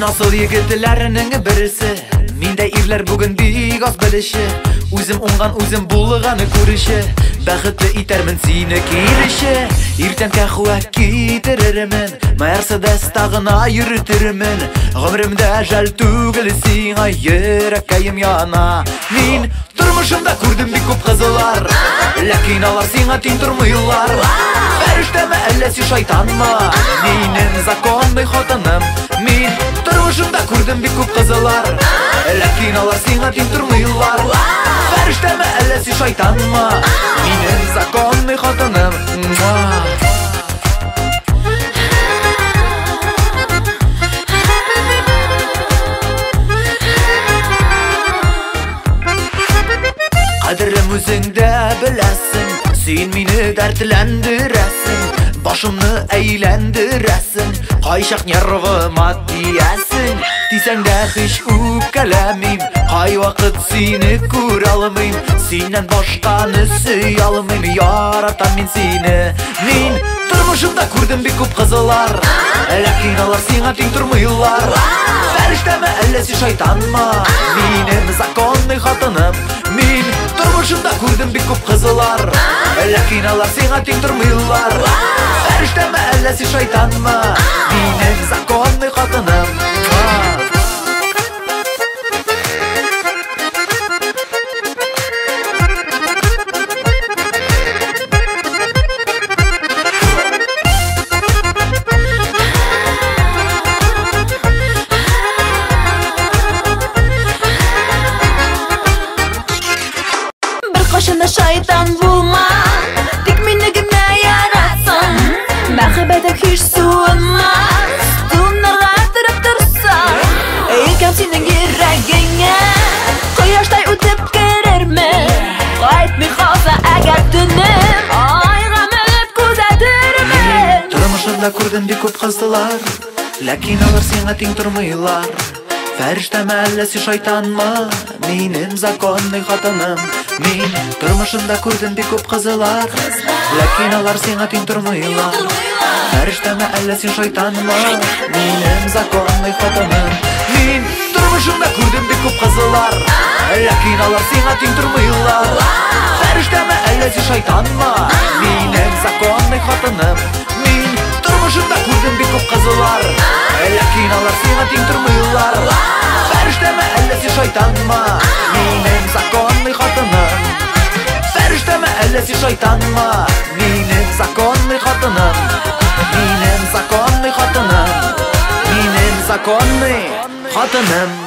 asıl yigitlerinin birisi. Minde irler bugün big az bilişi. Uzim ongan uzim bulğanı көріші. Бақытты итермін сені келіші. Ертең кәхуә кетірірімін. Мерседес тағына йөртірімін. Ғұмырымда жәл түгіл сиңа йөрәккәйім яна. Мин тұрмышымда көрдім бик көп қызылар. Ләкин алар сиңа тиң тұрмыйлар. Фәрештәме әллә син шайтанмы? Минем законный хатыным. Мин тұрмышымда көрдім бик көп қызылар. Ләкин алар сиңа тиң тұрмыйлар. Фәрештәме әллә син шайтанмы? Минем законный хатыным. Қадірім өзіңді біләсің. Сен мені дәртләндірәсің. Башымны әйләндірәсің. Қайшақ нервыма тиясың. Тисәң дә хиш үпкәләмим. Қай вақыт сені күр алмыйм. Сеннән башқаны сөй алмыйм. Яратам мин сені. Мин тұрмышымда көрдім бик көп қызылар. Ләкин алар сиңа тиң тұрмыйлар. Фәрештәме әллә син шайтанмы? Минем законный хатыным. Мин тұрмышымда көрдім бик көп қызылар. Ләкин алар сиңа тиң тұрмыйлар. Фәрештәме әллә син шайтанмы? Минем законный хатыным. Қашында шайтан булма, тик мине генә яратсаң. Мәхәббәтең һич суынмас, туннарга торып торсаң. Илкәм синең йөрәгеңә, кояштай үтеп керермен. Кайтмый калса әгәр төнем, айга менеп күзәтермен. Тормышымда күрдем бик күп кызлар, ләкин алар сиңа тиң тормыйлар. Фәрештәме әллә син шайтанмы? Минем законный хатыным. Мин тормышымда күрдем бик күп кызлар, ләкин алар сиңа тиң тормыйлар. Фәрештәме әллә син шайтанмы? Минем законный хатыным. Мин тормышымда күрдем бик күп кызлар, ләкин алар сиңа тиң тормыйлар. Фәрештәме әллә син шайтанмы? Минем законный хатыным. Мин тормышымда күрдем бик күп кызлар, ләкин алар сиңа тиң тормыйлар. Фәрештәме әллә син шайтанмы? Минем законный хатыным. Фәрештәме әллә син шайтанмы? Минем законный хатыным. Минем законный хатыным. Минем законный хатыным.